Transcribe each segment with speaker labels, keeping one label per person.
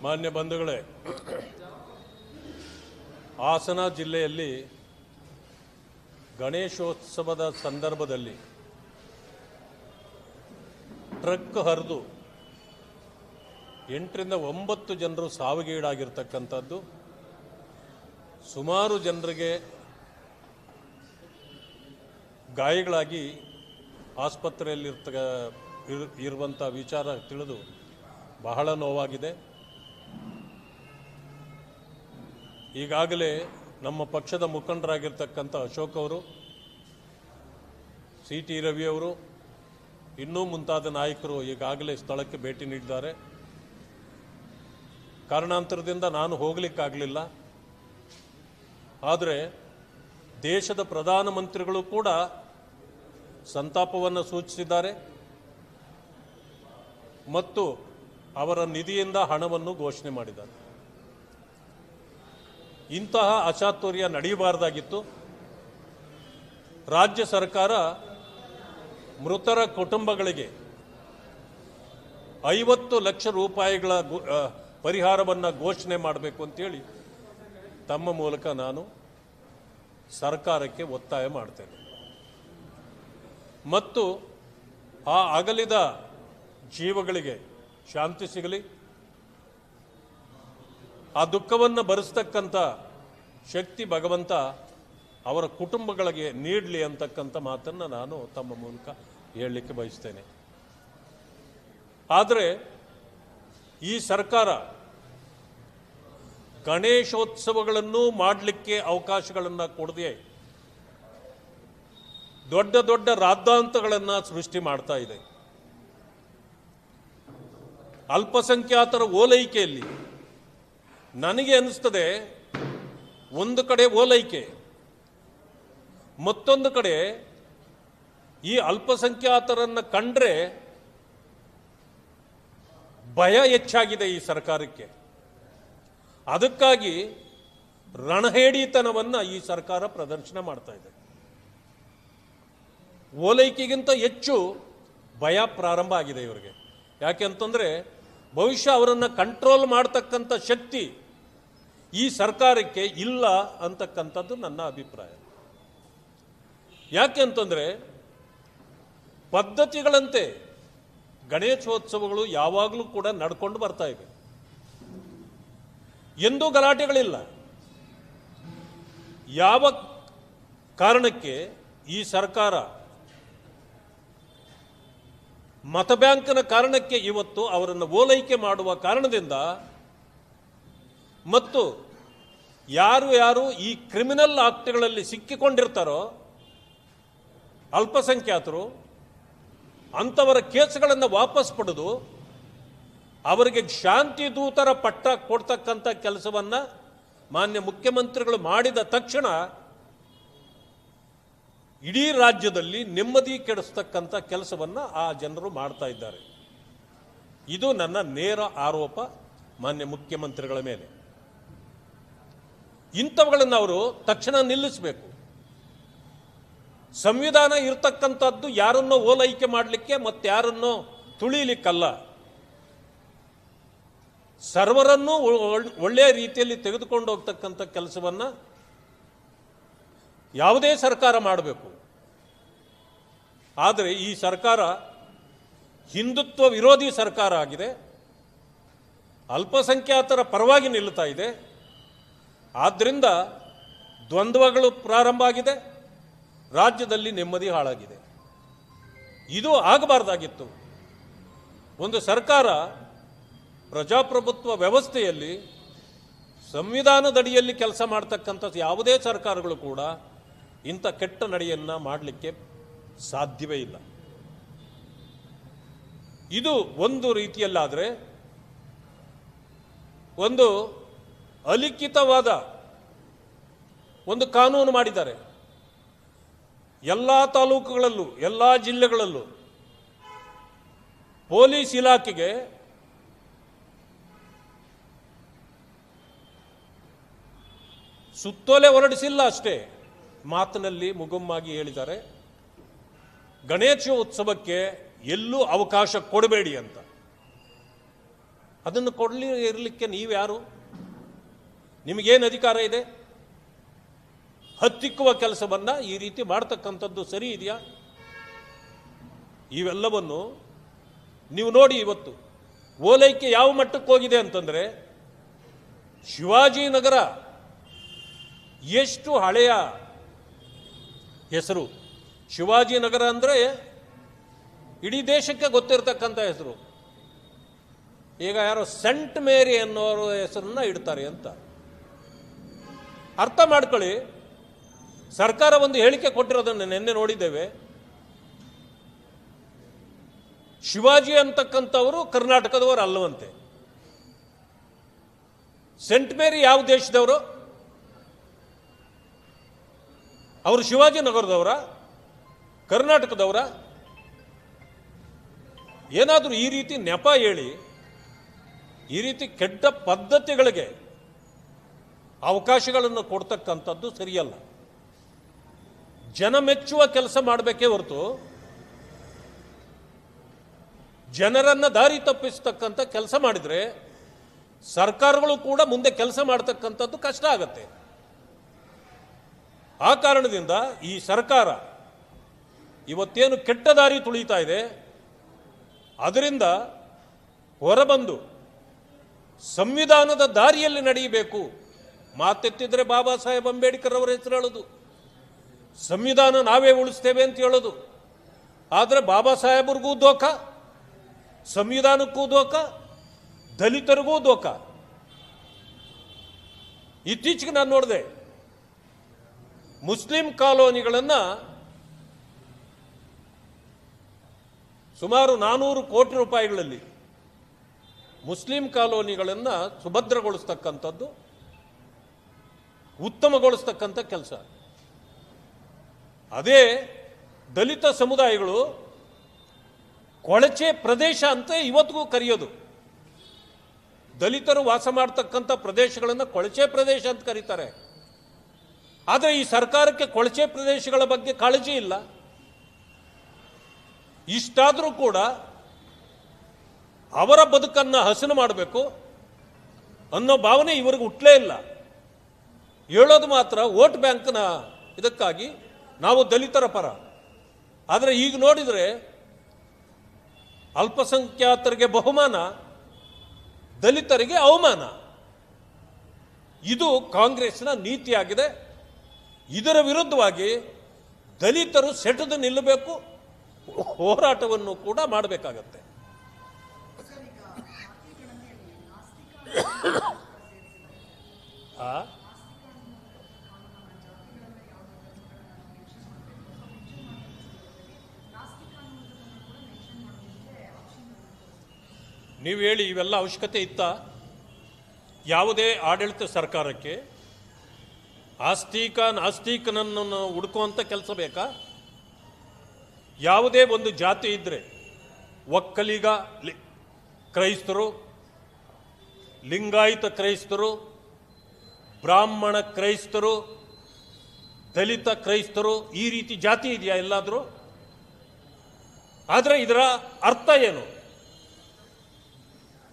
Speaker 1: ಮಾನ್ಯ ಬಂಧುಗಳೇ, ಹಾಸನ ಜಿಲ್ಲೆಯಲ್ಲಿ ಗಣೇಶೋತ್ಸವದ ಸಂದರ್ಭದಲ್ಲಿ ಟ್ರಕ್ ಹರಿದು 8 ರಿಂದ 9 ಜನರು ಸಾವಿಗೀಡಾಗಿರ್ತಕ್ಕಂಥದ್ದು, ಸುಮಾರು ಜನರಿಗೆ ಗಾಯಗಳಾಗಿ ಆಸ್ಪತ್ರೆಯಲ್ಲಿ ಇರುವಂಥ ವಿಚಾರ ತಿಳಿದು ಬಹಳ ನೋವಾಗಿದೆ. ಈಗಾಗಲೇ ನಮ್ಮ ಪಕ್ಷದ ಮುಖಂಡರಾಗಿರ್ತಕ್ಕಂಥ ಅಶೋಕ್ ಅವರು, ಸಿ.ಟಿ. ರವಿ ಅವರು, ಇನ್ನೂ ಮುಂತಾದ ನಾಯಕರು ಈಗಾಗಲೇ ಸ್ಥಳಕ್ಕೆ ಭೇಟಿ ನೀಡಿದ್ದಾರೆ. ಕಾರಣಾಂತರದಿಂದ ನಾನು ಹೋಗಲಿಕ್ಕಾಗಲಿಲ್ಲ. ಆದರೆ ದೇಶದ ಪ್ರಧಾನಮಂತ್ರಿಗಳು ಕೂಡ ಸಂತಾಪವನ್ನು ಸೂಚಿಸಿದ್ದಾರೆ ಮತ್ತು ಅವರ ನಿಧಿಯಿಂದ ಹಣವನ್ನು ಘೋಷಣೆ ಮಾಡಿದ್ದಾರೆ. ಇಂತಹ ಅಚಾತುರ್ಯ ನಡೆಯಬಾರದಾಗಿತ್ತು. ರಾಜ್ಯ ಸರ್ಕಾರ ಮೃತರ ಕುಟುಂಬಗಳಿಗೆ 50 ಲಕ್ಷ ರೂಪಾಯಿಗಳ ಪರಿಹಾರವನ್ನು ಘೋಷಣೆ ಮಾಡಬೇಕು ಅಂತೇಳಿ ತಮ್ಮ ಮೂಲಕ ನಾನು ಸರ್ಕಾರಕ್ಕೆ ಒತ್ತಾಯ ಮಾಡ್ತೇನೆ. ಮತ್ತು ಆ ಅಗಲಿದ ಜೀವಗಳಿಗೆ ಶಾಂತಿ ಸಿಗಲಿ, ಆ ದುಃಖವನ್ನು ಭರಿಸ್ತಕ್ಕಂಥ ಶಕ್ತಿ ಭಗವಂತ ಅವರ ಕುಟುಂಬಗಳಿಗೆ ನೀಡಲಿ ಅಂತಕ್ಕಂಥ ಮಾತನ್ನು ನಾನು ತಮ್ಮ ಮೂಲಕ ಹೇಳಲಿಕ್ಕೆ ಬಯಸ್ತೇನೆ. ಆದರೆ ಈ ಸರ್ಕಾರ ಗಣೇಶೋತ್ಸವಗಳನ್ನು ಮಾಡಲಿಕ್ಕೆ ಅವಕಾಶಗಳನ್ನು ಕೊಡದೆ ದೊಡ್ಡ ದೊಡ್ಡ ರಾದ್ಧಾಂತಗಳನ್ನು ಸೃಷ್ಟಿ ಮಾಡ್ತಾ ಇದೆ. ಅಲ್ಪಸಂಖ್ಯಾತರ ಓಲೈಕೆಯಲ್ಲಿ ನನಗೆ ಅನಿಸ್ತದೆ, ಒಂದು ಕಡೆ ಓಲೈಕೆ, ಮತ್ತೊಂದು ಕಡೆ ಈ ಅಲ್ಪಸಂಖ್ಯಾತರನ್ನು ಕಂಡ್ರೆ ಭಯ ಹೆಚ್ಚಾಗಿದೆ ಈ ಸರ್ಕಾರಕ್ಕೆ. ಅದಕ್ಕಾಗಿ ರಣಹೇಡಿತನವನ್ನು ಈ ಸರ್ಕಾರ ಪ್ರದರ್ಶನ ಮಾಡ್ತಾ ಇದೆ. ಓಲೈಕೆಗಿಂತ ಹೆಚ್ಚು ಭಯ ಪ್ರಾರಂಭ ಆಗಿದೆ ಇವರಿಗೆ. ಯಾಕೆ ಅಂತಂದರೆ ಬಹುಶಃ ಅವರನ್ನು ಕಂಟ್ರೋಲ್ ಮಾಡ್ತಕ್ಕಂಥ ಶಕ್ತಿ ಈ ಸರ್ಕಾರಕ್ಕೆ ಇಲ್ಲ ಅಂತಕ್ಕಂಥದ್ದು ನನ್ನ ಅಭಿಪ್ರಾಯ. ಯಾಕೆ ಅಂತಂದರೆ ಪದ್ಧತಿಗಳಂತೆ ಗಣೇಶೋತ್ಸವಗಳು ಯಾವಾಗಲೂ ಕೂಡ ನಡ್ಕೊಂಡು ಬರ್ತಾ ಇವೆ. ಎಂದೂ ಗಲಾಟೆಗಳಿಲ್ಲ. ಯಾವ ಕಾರಣಕ್ಕೆ ಈ ಸರ್ಕಾರ ಮತ ಬ್ಯಾಂಕ್ನ ಕಾರಣಕ್ಕೆ ಇವತ್ತು ಅವರನ್ನು ಓಲೈಕೆ ಮಾಡುವ ಕಾರಣದಿಂದ ಮತ್ತು ಯಾರು ಈ ಕ್ರಿಮಿನಲ್ ಆಕ್ಟ್ಗಳಲ್ಲಿ ಸಿಕ್ಕಿಕೊಂಡಿರ್ತಾರೋ ಅಲ್ಪಸಂಖ್ಯಾತರು, ಅಂಥವರ ಕೇಸ್ಗಳನ್ನು ವಾಪಸ್ ಪಡೆದು ಅವರಿಗೆ ಶಾಂತಿ ದೂತರ ಪಟ್ಟ ಕೊಡ್ತಕ್ಕಂಥ ಕೆಲಸವನ್ನು ಮಾನ್ಯ ಮುಖ್ಯಮಂತ್ರಿಗಳು ಮಾಡಿದ ತಕ್ಷಣ ಇಡೀ ರಾಜ್ಯದಲ್ಲಿ ನೆಮ್ಮದಿ ಕೆಡಿಸ್ತಕ್ಕಂಥ ಕೆಲಸವನ್ನು ಆ ಜನರು ಮಾಡ್ತಾ ಇದ್ದಾರೆ. ಇದು ನನ್ನ ನೇರ ಆರೋಪ ಮಾನ್ಯ ಮುಖ್ಯಮಂತ್ರಿಗಳ ಮೇಲೆ. ಇಂಥವುಗಳನ್ನು ಅವರು ತಕ್ಷಣ ನಿಲ್ಲಿಸಬೇಕು. ಸಂವಿಧಾನ ಇರತಕ್ಕಂಥದ್ದು ಯಾರನ್ನೋ ಓಲೈಕೆ ಮಾಡಲಿಕ್ಕೆ ಮತ್ತು ಯಾರನ್ನೋ ತುಳಿಲಿಕ್ಕಲ್ಲ, ಸರ್ವರನ್ನೂ ಒಳ್ಳೆಯ ರೀತಿಯಲ್ಲಿ ತೆಗೆದುಕೊಂಡು ಹೋಗ್ತಕ್ಕಂಥ ಕೆಲಸವನ್ನು ಯಾವುದೇ ಸರ್ಕಾರ ಮಾಡಬೇಕು. ಆದರೆ ಈ ಸರ್ಕಾರ ಹಿಂದುತ್ವ ವಿರೋಧಿ ಸರ್ಕಾರ ಆಗಿದೆ, ಅಲ್ಪಸಂಖ್ಯಾತರ ಪರವಾಗಿ ನಿಲ್ಲುತ್ತಾ ಇದೆ. ಆದ್ದರಿಂದ ದ್ವಂದ್ವಗಳು ಪ್ರಾರಂಭ ಆಗಿದೆ, ರಾಜ್ಯದಲ್ಲಿ ನೆಮ್ಮದಿ ಹಾಳಾಗಿದೆ. ಇದು ಆಗಬಾರ್ದಾಗಿತ್ತು. ಒಂದು ಸರ್ಕಾರ ಪ್ರಜಾಪ್ರಭುತ್ವ ವ್ಯವಸ್ಥೆಯಲ್ಲಿ ಸಂವಿಧಾನದಡಿಯಲ್ಲಿ ಕೆಲಸ ಮಾಡ್ತಕ್ಕಂಥ ಯಾವುದೇ ಸರ್ಕಾರಗಳು ಕೂಡ ಇಂಥ ಕೆಟ್ಟ ನಡೆಯನ್ನು ಮಾಡಲಿಕ್ಕೆ ಸಾಧ್ಯವೇ ಇಲ್ಲ. ಇದು ಒಂದು ರೀತಿಯಲ್ಲಾದರೆ ಒಂದು ಅಲಿಖಿತವಾದ ಒಂದು ಕಾನೂನು ಮಾಡಿದ್ದಾರೆ. ಎಲ್ಲ ತಾಲೂಕುಗಳಲ್ಲೂ ಎಲ್ಲ ಜಿಲ್ಲೆಗಳಲ್ಲೂ ಪೊಲೀಸ್ ಇಲಾಖೆಗೆ ಸುತ್ತೋಲೆ ಹೊರಡಿಸಿಲ್ಲ ಅಷ್ಟೇ, ಮಾತಿನಲ್ಲಿ ಮುಗುಮ್ಮಾಗಿ ಹೇಳಿದ್ದಾರೆ, ಗಣೇಶೋತ್ಸವಕ್ಕೆ ಎಲ್ಲೂ ಅವಕಾಶ ಕೊಡಬೇಡಿ ಅಂತ. ಅದನ್ನು ಇರಲಿಕ್ಕೆ ನೀವ್ಯಾರು? ನಿಮಗೇನು ಅಧಿಕಾರ ಇದೆ? ಹತ್ತಿಕ್ಕುವ ಕೆಲಸವನ್ನು ಈ ರೀತಿ ಮಾಡ್ತಕ್ಕಂಥದ್ದು ಸರಿ ಇದೆಯಾ? ಇವೆಲ್ಲವನ್ನು ನೀವು ನೋಡಿ. ಇವತ್ತು ಓಲೈಕೆ ಯಾವ ಮಟ್ಟಕ್ಕೆ ಹೋಗಿದೆ ಅಂತಂದರೆ, ಶಿವಾಜಿನಗರ ಎಷ್ಟು ಹಳೆಯ ಹೆಸರು. ಶಿವಾಜಿನಗರ ಅಂದರೆ ಇಡೀ ದೇಶಕ್ಕೆ ಗೊತ್ತಿರತಕ್ಕಂಥ ಹೆಸರು. ಈಗ ಯಾರೋ ಸೆಂಟ್ ಮೇರಿ ಅನ್ನೋರ ಹೆಸರನ್ನ ಇಡ್ತಾರೆ ಅಂತ ಅರ್ಥ ಮಾಡ್ಕೊಳ್ಳಿ. ಸರ್ಕಾರ ಒಂದು ಹೇಳಿಕೆ ಕೊಟ್ಟಿರೋದನ್ನು ನಿನ್ನೆ ನೋಡಿದ್ದೇವೆ. ಶಿವಾಜಿ ಅಂತಕ್ಕಂಥವರು ಕರ್ನಾಟಕದವರು ಅಲ್ಲವಂತೆ. ಸೆಂಟ್ ಮೇರಿ ಯಾವ ದೇಶದವರು? ಅವರು ಶಿವಾಜಿನಗರದವರ, ಕರ್ನಾಟಕದವರ? ಏನಾದರೂ ಈ ರೀತಿ ನೆಪ ಹೇಳಿ, ಈ ರೀತಿ ಕೆಟ್ಟ ಪದ್ಧತಿಗಳಿಗೆ ಅವಕಾಶಗಳನ್ನು ಕೊಡ್ತಕ್ಕಂಥದ್ದು ಸರಿಯಲ್ಲ. ಜನ ಮೆಚ್ಚುವ ಕೆಲಸ ಮಾಡಬೇಕೇ ಹೊರತು ಜನರನ್ನ ದಾರಿ ತಪ್ಪಿಸ್ತಕ್ಕಂಥ ಕೆಲಸ ಮಾಡಿದರೆ ಸರ್ಕಾರಗಳು ಕೂಡ ಮುಂದೆ ಕೆಲಸ ಮಾಡ್ತಕ್ಕಂಥದ್ದು ಕಷ್ಟ ಆಗತ್ತೆ. ಆ ಕಾರಣದಿಂದ ಈ ಸರ್ಕಾರ ಇವತ್ತೇನು ಕೆಟ್ಟ ದಾರಿ ತುಳಿತಾ ಇದೆ, ಅದರಿಂದ ಹೊರಬಂದು ಸಂವಿಧಾನದ ದಾರಿಯಲ್ಲಿ ನಡೆಯಬೇಕು. ಮಾತೆತ್ತಿದ್ರೆ ಬಾಬಾ ಸಾಹೇಬ್ ಅಂಬೇಡ್ಕರ್ ಅವರ ಹೆಸರು ಹೇಳೋದು, ಸಂವಿಧಾನ ನಾವೇ ಉಳಿಸ್ತೇವೆ ಅಂತ ಹೇಳೋದು. ಆದರೆ ಬಾಬಾ ಸಾಹೇಬ್ರಿಗೂ ದೋಖ, ಸಂವಿಧಾನಕ್ಕೂ ದೋಖ, ದಲಿತರಿಗೂ ದೋಖ. ಇತ್ತೀಚೆಗೆ ನಾನು ನೋಡಿದೆ, ಮುಸ್ಲಿಂ ಕಾಲೋನಿಗಳನ್ನು ಸುಮಾರು 400 ಕೋಟಿ ರೂಪಾಯಿಗಳಲ್ಲಿ ಮುಸ್ಲಿಂ ಕಾಲೋನಿಗಳನ್ನು ಸುಭದ್ರಗೊಳಿಸ್ತಕ್ಕಂಥದ್ದು, ಉತ್ತಮಗೊಳಿಸ್ತಕ್ಕಂಥ ಕೆಲಸ. ಅದೇ ದಲಿತ ಸಮುದಾಯಗಳು ಕೊಳಚೆ ಪ್ರದೇಶ ಅಂತ ಇವತ್ತಿಗೂ ಕರೆಯೋದು. ದಲಿತರು ವಾಸ ಮಾಡ್ತಕ್ಕಂಥ ಪ್ರದೇಶಗಳನ್ನು ಕೊಳಚೆ ಪ್ರದೇಶ ಅಂತ ಕರೀತಾರೆ. ಆದರೆ ಈ ಸರ್ಕಾರಕ್ಕೆ ಕೊಳಚೆ ಪ್ರದೇಶಗಳ ಬಗ್ಗೆ ಕಾಳಜಿ ಇಲ್ಲ. ಇಷ್ಟಾದರೂ ಕೂಡ ಅವರ ಬದುಕನ್ನು ಹಸನು ಮಾಡಬೇಕು ಅನ್ನೋ ಭಾವನೆ ಇವರಿಗೆ ಹುಟ್ಟಲೇ ಇಲ್ಲ. ಹೇಳೋದು ಮಾತ್ರ ವೋಟ್ ಬ್ಯಾಂಕ್ನ ಇದಕ್ಕಾಗಿ ನಾವು ದಲಿತರ ಪರ. ಆದರೆ ಈಗ ನೋಡಿದರೆ ಅಲ್ಪಸಂಖ್ಯಾತರಿಗೆ ಬಹುಮಾನ, ದಲಿತರಿಗೆ ಅವಮಾನ. ಇದು ಕಾಂಗ್ರೆಸ್ನ ನೀತಿಯಾಗಿದೆ. ಇದರ ವಿರುದ್ಧವಾಗಿ ದಲಿತರು ಸೆಟೆದು ನಿಲ್ಲಬೇಕು, ಹೋರಾಟವನ್ನು ಕೂಡ ಮಾಡಬೇಕಾಗತ್ತೆ. ನೀವು ಹೇಳಿ, ಇವೆಲ್ಲ ಅವಶ್ಯಕತೆ ಇತ್ತ? ಯಾವುದೇ ಆಡಳಿತ ಸರ್ಕಾರಕ್ಕೆ ಆಸ್ತಿಕ ನಾಸ್ತಿಕನನ್ನು ಹುಡುಕುವಂಥ ಕೆಲಸ ಬೇಕಾ? ಯಾವುದೇ ಒಂದು ಜಾತಿ ಇದ್ದರೆ ಒಕ್ಕಲಿಗ ಕ್ರೈಸ್ತರು, ಲಿಂಗಾಯತ ಕ್ರೈಸ್ತರು, ಬ್ರಾಹ್ಮಣ ಕ್ರೈಸ್ತರು, ದಲಿತ ಕ್ರೈಸ್ತರು, ಈ ರೀತಿ ಜಾತಿ ಇದೆಯಾ ಎಲ್ಲಾದರೂ? ಆದರೆ ಇದರ ಅರ್ಥ ಏನು?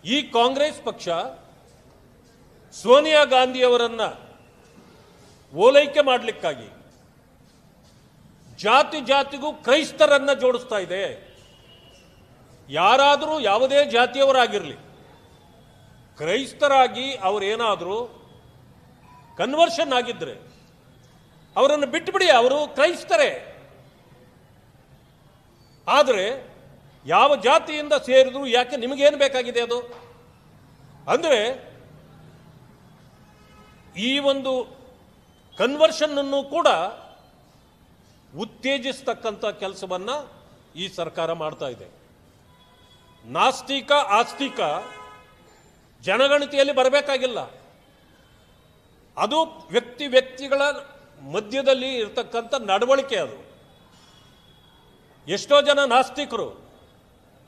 Speaker 1: ಈ ಕಾಂಗ್ರೆಸ್ ಪಕ್ಷ ಸೋನಿಯಾ ಗಾಂಧಿಯವರನ್ನು ಓಲೈಕೆ ಮಾಡಲಿಕ್ಕಾಗಿ ಜಾತಿ ಜಾತಿಗೂ ಕ್ರೈಸ್ತರನ್ನ ಜೋಡಿಸ್ತಾ ಇದೆ. ಯಾರಾದರೂ ಯಾವುದೇ ಜಾತಿಯವರಾಗಿರಲಿ, ಕ್ರೈಸ್ತರಾಗಿ ಅವರೇನಾದರೂ ಕನ್ವರ್ಷನ್ ಆಗಿದ್ದರೆ ಅವರನ್ನು ಬಿಟ್ಟುಬಿಡಿ, ಅವರು ಕ್ರೈಸ್ತರೇ. ಆದರೆ ಯಾವ ಜಾತಿಯಿಂದ ಸೇರಿದ್ರು ಯಾಕೆ, ನಿಮಗೇನು ಬೇಕಾಗಿದೆ ಅದು? ಅಂದರೆ ಈ ಒಂದು ಕನ್ವರ್ಷನ್ ಕೂಡ ಉತ್ತೇಜಿಸ್ತಕ್ಕಂಥ ಕೆಲಸವನ್ನು ಈ ಸರ್ಕಾರ ಮಾಡ್ತಾ ಇದೆ. ನಾಸ್ತಿಕ ಆಸ್ತಿಕ ಜನಗಣತಿಯಲ್ಲಿ ಬರಬೇಕಾಗಿಲ್ಲ. ಅದು ವ್ಯಕ್ತಿಗಳ ಮಧ್ಯದಲ್ಲಿ ಇರತಕ್ಕಂಥ ನಡವಳಿಕೆ. ಅದು ಎಷ್ಟೋ ಜನ ನಾಸ್ತಿಕರು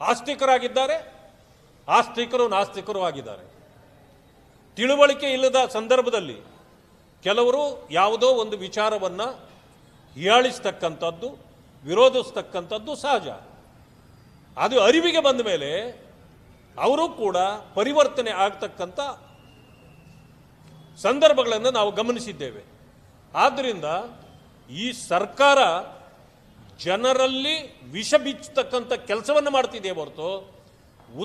Speaker 1: ಆಸ್ತಿಕರಾಗಿದ್ದಾರೆ, ಆಸ್ತಿಕರು ನಾಸ್ತಿಕರು ಆಗಿದ್ದಾರೆ. ತಿಳುವಳಿಕೆ ಇಲ್ಲದ ಸಂದರ್ಭದಲ್ಲಿ ಕೆಲವರು ಯಾವುದೋ ಒಂದು ವಿಚಾರವನ್ನು ಹೀಯಾಳಿಸ್ತಕ್ಕಂಥದ್ದು, ವಿರೋಧಿಸ್ತಕ್ಕಂಥದ್ದು ಸಹಜ. ಅದು ಅರಿವಿಗೆ ಬಂದ ಮೇಲೆ ಅವರು ಕೂಡ ಪರಿವರ್ತನೆ ಆಗ್ತಕ್ಕಂಥ ಸಂದರ್ಭಗಳನ್ನು ನಾವು ಗಮನಿಸಿದ್ದೇವೆ. ಆದ್ದರಿಂದ ಈ ಸರ್ಕಾರ ಜನರಲ್ಲಿ ವಿಷ ಬಿಚ್ಚತಕ್ಕಂಥ ಕೆಲಸವನ್ನು ಮಾಡ್ತಿದೆ ಹೊರತು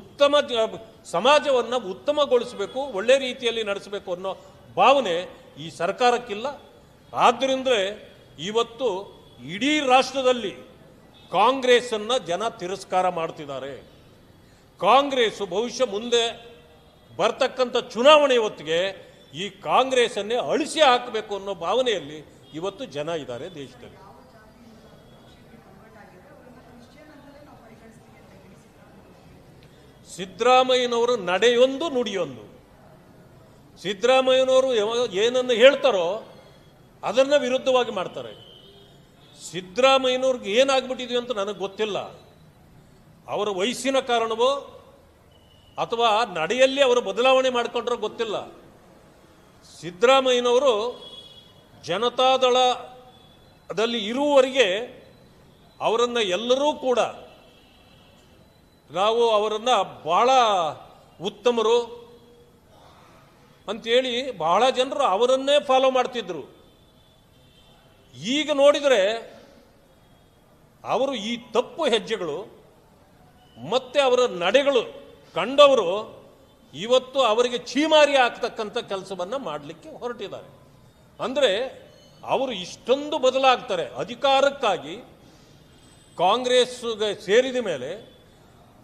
Speaker 1: ಉತ್ತಮ ಸಮಾಜವನ್ನು ಉತ್ತಮಗೊಳಿಸಬೇಕು, ಒಳ್ಳೆ ರೀತಿಯಲ್ಲಿ ನಡೆಸಬೇಕು ಅನ್ನೋ ಭಾವನೆ ಈ ಸರ್ಕಾರಕ್ಕಿಲ್ಲ. ಆದ್ದರಿಂದಲೇ ಇವತ್ತು ಇಡೀ ರಾಷ್ಟ್ರದಲ್ಲಿ ಕಾಂಗ್ರೆಸ್ಸನ್ನು ಜನ ತಿರಸ್ಕಾರ ಮಾಡ್ತಿದ್ದಾರೆ. ಕಾಂಗ್ರೆಸ್ ಬಹುಶಃ ಮುಂದೆ ಬರ್ತಕ್ಕಂಥ ಚುನಾವಣೆ ಹೊತ್ತಿಗೆ ಈ ಕಾಂಗ್ರೆಸ್ಸನ್ನೇ ಅಳಿಸಿ ಹಾಕಬೇಕು ಅನ್ನೋ ಭಾವನೆಯಲ್ಲಿ ಇವತ್ತು ಜನ ಇದ್ದಾರೆ ದೇಶದಲ್ಲಿ. ಸಿದ್ದರಾಮಯ್ಯನವರು ನಡೆಯೊಂದು ನುಡಿಯೊಂದು. ಸಿದ್ದರಾಮಯ್ಯನವರು ಏನನ್ನು ಹೇಳ್ತಾರೋ ಅದನ್ನು ವಿರುದ್ಧವಾಗಿ ಮಾಡ್ತಾರೆ. ಸಿದ್ದರಾಮಯ್ಯನವ್ರಿಗೆ ಏನಾಗ್ಬಿಟ್ಟಿದ್ವಿ ಅಂತ ನನಗೆ ಗೊತ್ತಿಲ್ಲ. ಅವರ ವಯಸ್ಸಿನ ಕಾರಣವೋ ಅಥವಾ ನಡೆಯಲ್ಲಿ ಅವರು ಬದಲಾವಣೆ ಮಾಡಿಕೊಂಡ್ರೋ ಗೊತ್ತಿಲ್ಲ. ಸಿದ್ದರಾಮಯ್ಯನವರು ಜನತಾದಳದಲ್ಲಿ ಇರುವವರೆಗೆ ಅವರನ್ನು ಎಲ್ಲರೂ ಕೂಡ ನಾವು ಅವರನ್ನು ಬಹಳ ಉತ್ತಮರು ಅಂತೇಳಿ ಬಹಳ ಜನರು ಅವರನ್ನೇ ಫಾಲೋ ಮಾಡ್ತಿದ್ರು. ಈಗ ನೋಡಿದರೆ ಅವರು ಈ ತಪ್ಪು ಹೆಜ್ಜೆಗಳು ಮತ್ತೆ ಅವರ ನಡೆಗಳು ಕಂಡವರು ಇವತ್ತು ಅವರಿಗೆ ಛೀಮಾರಿ ಆಗ್ತಕ್ಕಂಥ ಕೆಲಸವನ್ನು ಮಾಡಲಿಕ್ಕೆ ಹೊರಟಿದ್ದಾರೆ. ಅಂದರೆ ಅವರು ಇಷ್ಟೊಂದು ಬದಲಾಗ್ತಾರೆ. ಅಧಿಕಾರಕ್ಕಾಗಿ ಕಾಂಗ್ರೆಸ್ಗೆ ಸೇರಿದ ಮೇಲೆ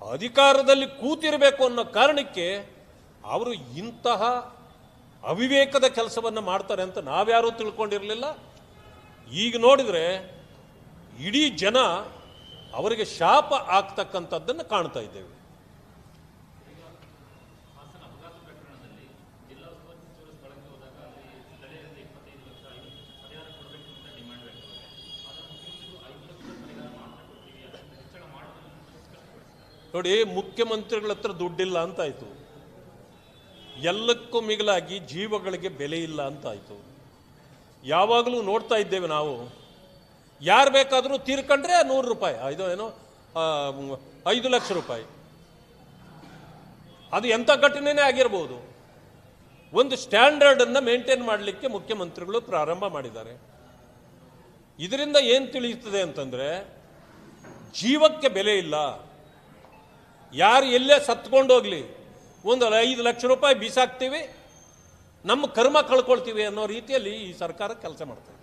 Speaker 1: ಅಧಿಕಾರದಲ್ಲಿ ಕೂತಿರಬೇಕು ಅನ್ನೋ ಕಾರಣಕ್ಕೆ ಅವರು ಇಂತಹ ಅವಿವೇಕದ ಕೆಲಸವನ್ನು ಮಾಡ್ತಾರೆ ಅಂತ ನಾವ್ಯಾರೂ ತಿಳ್ಕೊಂಡಿರಲಿಲ್ಲ. ಈಗ ನೋಡಿದರೆ ಇಡೀ ಜನ ಅವರಿಗೆ ಶಾಪ ಆಗ್ತಕ್ಕಂಥದ್ದನ್ನು ಕಾಣ್ತಾ ಇದ್ದೇವೆ. ನೋಡಿ, ಮುಖ್ಯಮಂತ್ರಿಗಳ ಹತ್ರ ದುಡ್ಡಿಲ್ಲ ಅಂತಾಯ್ತು, ಎಲ್ಲಕ್ಕೂ ಮಿಗಿಲಾಗಿ ಜೀವಗಳಿಗೆ ಬೆಲೆ ಇಲ್ಲ ಅಂತಾಯ್ತು. ಯಾವಾಗಲೂ ನೋಡ್ತಾ ಇದ್ದೇವೆ ನಾವು, ಯಾರು ಬೇಕಾದರೂ ತೀರ್ಕೊಂಡ್ರೆ 100 ರೂಪಾಯಿ, ಇದು ಏನೋ 5 ಲಕ್ಷ ರೂಪಾಯಿ, ಅದು ಎಂಥ ಘಟನೆನೇ ಆಗಿರ್ಬೋದು. ಒಂದು ಸ್ಟ್ಯಾಂಡರ್ಡನ್ನು ಮೇಂಟೈನ್ ಮಾಡಲಿಕ್ಕೆ ಮುಖ್ಯಮಂತ್ರಿಗಳು ಪ್ರಾರಂಭ ಮಾಡಿದ್ದಾರೆ. ಇದರಿಂದ ಏನು ತಿಳಿಯುತ್ತದೆ ಅಂತಂದರೆ ಜೀವಕ್ಕೆ ಬೆಲೆ ಇಲ್ಲ. ಯಾರು ಎಲ್ಲೇ ಸತ್ಕೊಂಡೋಗ್ಲಿ ಒಂದು 5 ಲಕ್ಷ ರೂಪಾಯಿ ಬೀಸಾಕ್ತೀವಿ, ನಮ್ಮ ಕರ್ಮ ಕಳ್ಕೊಳ್ತೀವಿ ಅನ್ನೋ ರೀತಿಯಲ್ಲಿ ಈ ಸರ್ಕಾರ ಕೆಲಸ ಮಾಡ್ತಾರೆ.